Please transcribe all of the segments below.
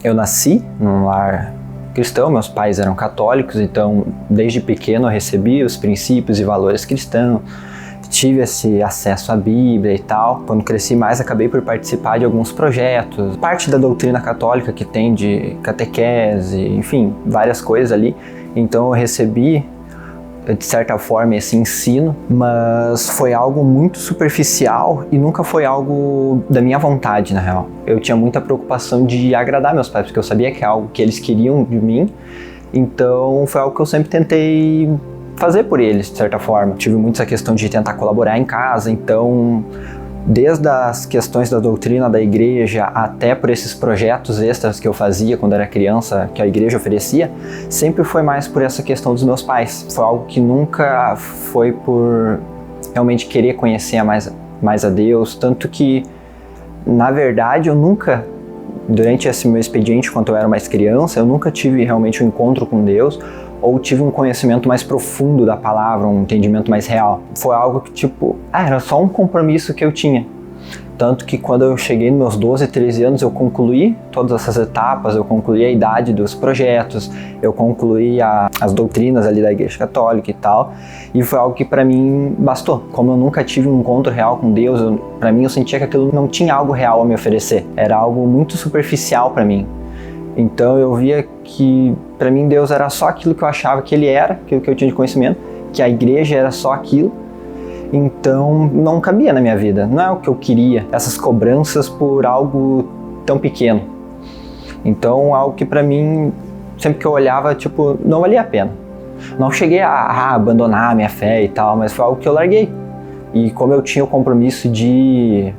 Eu nasci num lar cristão, meus pais eram católicos, então desde pequeno eu recebi os princípios e valores cristãos, tive esse acesso à Bíblia e tal. Quando cresci mais, acabei por participar de alguns projetos, parte da doutrina católica que tem de catequese, enfim, várias coisas ali. Então eu recebi, de certa forma, esse ensino, mas foi algo muito superficial e nunca foi algo da minha vontade, na real. Eu tinha muita preocupação de agradar meus pais, porque eu sabia que é algo que eles queriam de mim, então foi algo que eu sempre tentei fazer por eles, de certa forma. Tive muito essa questão de tentar colaborar em casa, então desde as questões da doutrina da igreja até por esses projetos extras que eu fazia quando era criança, que a igreja oferecia, sempre foi mais por essa questão dos meus pais. Foi algo que nunca foi por realmente querer conhecer mais a Deus, tanto que, na verdade, eu nunca, durante esse meu expediente, quando eu era mais criança, eu nunca tive realmente um encontro com Deus, ou tive um conhecimento mais profundo da palavra, um entendimento mais real. Foi algo que, era só um compromisso que eu tinha. Tanto que quando eu cheguei nos meus 12, 13 anos, eu concluí todas essas etapas, eu concluí a idade dos projetos, eu concluí as doutrinas ali da Igreja Católica e tal, e foi algo que para mim bastou. Como eu nunca tive um encontro real com Deus, para mim eu sentia que aquilo não tinha algo real a me oferecer, era algo muito superficial para mim. Então eu via que para mim Deus era só aquilo que eu achava que Ele era, aquilo que eu tinha de conhecimento, que a igreja era só aquilo, então não cabia na minha vida, não é o que eu queria, essas cobranças por algo tão pequeno. Então algo que para mim, sempre que eu olhava, não valia a pena. Não cheguei a abandonar a minha fé e tal, mas foi algo que eu larguei. E como eu tinha o compromisso de ir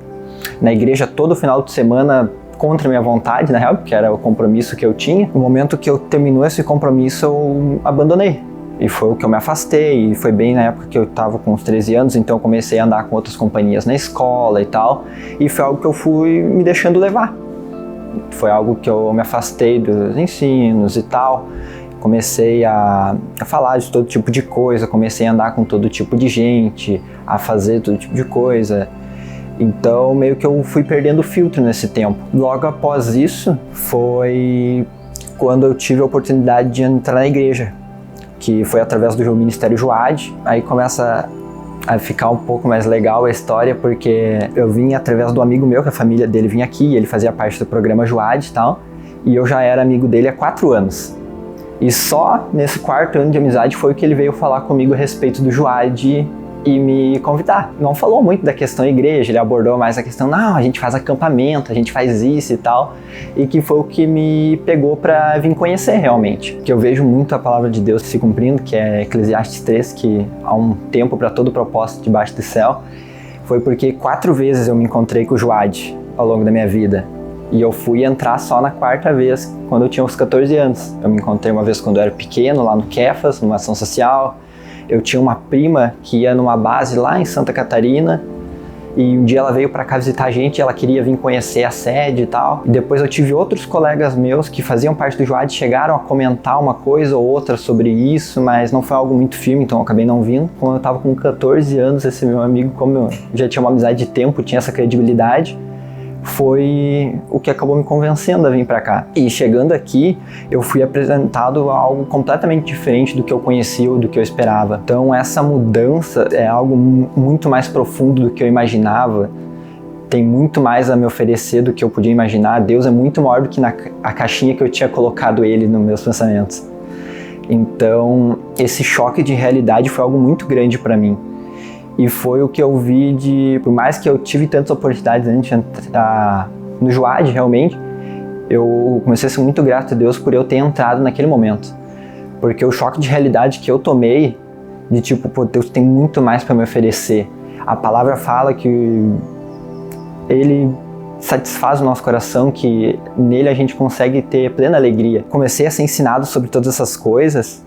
na igreja todo final de semana, contra a minha vontade, na real, porque era o compromisso que eu tinha. No momento que eu terminou esse compromisso, eu abandonei. E foi o que eu me afastei, e foi bem na época que eu estava com uns 13 anos, então eu comecei a andar com outras companhias na escola e tal, e foi algo que eu fui me deixando levar. Foi algo que eu me afastei dos ensinos e tal, comecei a falar de todo tipo de coisa, comecei a andar com todo tipo de gente, a fazer todo tipo de coisa. Então, meio que eu fui perdendo o filtro nesse tempo. Logo após isso, foi quando eu tive a oportunidade de entrar na igreja, que foi através do Ministério Joad. Aí começa a ficar um pouco mais legal a história, porque eu vim através do amigo meu, que a família dele vinha aqui, ele fazia parte do programa Joad e tal, e eu já era amigo dele há 4 anos. E só nesse 4º ano de amizade foi que ele veio falar comigo a respeito do Joad e me convidar. Não falou muito da questão igreja, ele abordou mais a questão, não, a gente faz acampamento, a gente faz isso e tal, e que foi o que me pegou para vir conhecer realmente. Que eu vejo muito a palavra de Deus se cumprindo, que é Eclesiastes 3, que há um tempo para todo propósito debaixo do céu, foi porque 4 vezes eu me encontrei com o Joad ao longo da minha vida. E eu fui entrar só na 4ª vez, quando eu tinha uns 14 anos. Eu me encontrei uma vez quando eu era pequeno, lá no Kefas, numa ação social. Eu tinha uma prima que ia numa base lá em Santa Catarina, e um dia ela veio para cá visitar a gente, ela queria vir conhecer a sede e tal. E depois eu tive outros colegas meus que faziam parte do Joad, chegaram a comentar uma coisa ou outra sobre isso, mas não foi algo muito firme, então eu acabei não vindo. Quando eu estava com 14 anos, esse meu amigo, como eu já tinha uma amizade de tempo, tinha essa credibilidade, foi o que acabou me convencendo a vir para cá. E chegando aqui, eu fui apresentado a algo completamente diferente do que eu conhecia ou do que eu esperava. Então essa mudança é algo muito mais profundo do que eu imaginava. Tem muito mais a me oferecer do que eu podia imaginar. Deus é muito maior do que a caixinha que eu tinha colocado Ele nos meus pensamentos. Então esse choque de realidade foi algo muito grande para mim. E foi o que eu vi por mais que eu tive tantas oportunidades antes de entrar no Joad, realmente, eu comecei a ser muito grato a Deus por eu ter entrado naquele momento. Porque o choque de realidade que eu tomei, de pô, Deus tem muito mais para me oferecer. A palavra fala que Ele satisfaz o nosso coração, que nele a gente consegue ter plena alegria. Comecei a ser ensinado sobre todas essas coisas,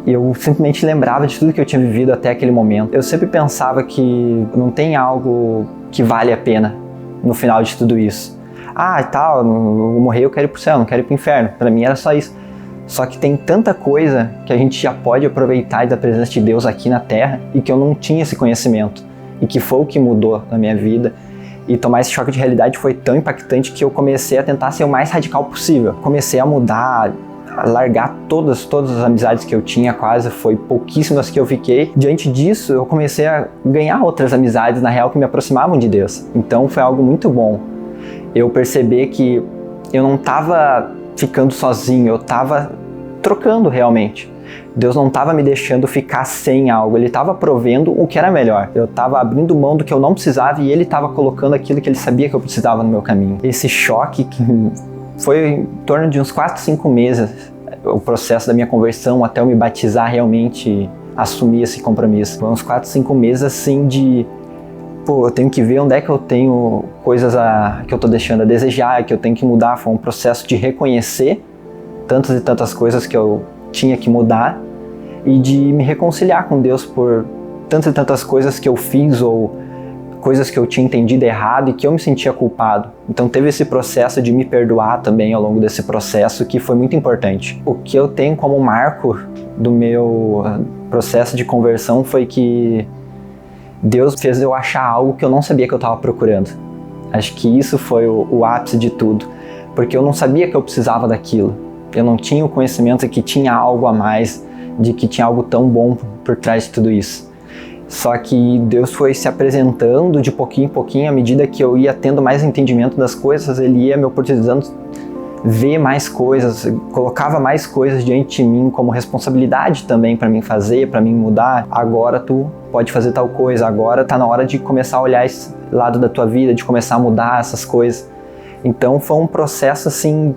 e eu simplesmente lembrava de tudo que eu tinha vivido até aquele momento. Eu sempre pensava que não tem algo que vale a pena no final de tudo isso. Eu morrer, eu quero ir pro céu, não quero ir pro inferno. Pra mim era só isso. Só que tem tanta coisa que a gente já pode aproveitar da presença de Deus aqui na Terra e que eu não tinha esse conhecimento. E que foi o que mudou na minha vida. E tomar esse choque de realidade foi tão impactante que eu comecei a tentar ser o mais radical possível. Comecei a mudar, a largar todas as amizades que eu tinha, quase, foi pouquíssimas que eu fiquei. Diante disso, eu comecei a ganhar outras amizades, na real, que me aproximavam de Deus. Então foi algo muito bom. Eu percebi que eu não estava ficando sozinho, eu estava trocando realmente. Deus não estava me deixando ficar sem algo, Ele estava provendo o que era melhor. Eu estava abrindo mão do que eu não precisava e Ele estava colocando aquilo que Ele sabia que eu precisava no meu caminho. Esse choque que foi em torno de uns 4, 5 meses, o processo da minha conversão até eu me batizar realmente, assumir esse compromisso. Foi uns 4, 5 meses assim de, eu tenho que ver onde é que eu tenho coisas que eu tô deixando a desejar, que eu tenho que mudar. Foi um processo de reconhecer tantas e tantas coisas que eu tinha que mudar e de me reconciliar com Deus por tantas e tantas coisas que eu fiz ou coisas que eu tinha entendido errado e que eu me sentia culpado. Então teve esse processo de me perdoar também ao longo desse processo, que foi muito importante. O que eu tenho como marco do meu processo de conversão foi que Deus fez eu achar algo que eu não sabia que eu estava procurando. Acho que isso foi o ápice de tudo, porque eu não sabia que eu precisava daquilo. Eu não tinha o conhecimento de que tinha algo a mais, de que tinha algo tão bom por trás de tudo isso. Só que Deus foi se apresentando de pouquinho em pouquinho, à medida que eu ia tendo mais entendimento das coisas, Ele ia me oportunizando ver mais coisas, colocava mais coisas diante de mim como responsabilidade também para mim fazer, para mim mudar. Agora tu pode fazer tal coisa, agora tá na hora de começar a olhar esse lado da tua vida, de começar a mudar essas coisas. Então foi um processo assim,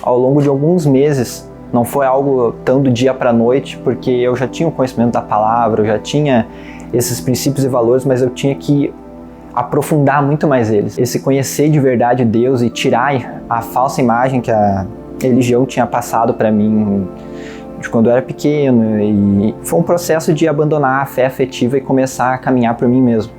ao longo de alguns meses. Não foi algo tão do dia para a noite, porque eu já tinha o conhecimento da palavra, eu já tinha esses princípios e valores, mas eu tinha que aprofundar muito mais eles. Esse conhecer de verdade Deus e tirar a falsa imagem que a religião tinha passado para mim de quando eu era pequeno. E foi um processo de abandonar a fé afetiva e começar a caminhar por mim mesmo.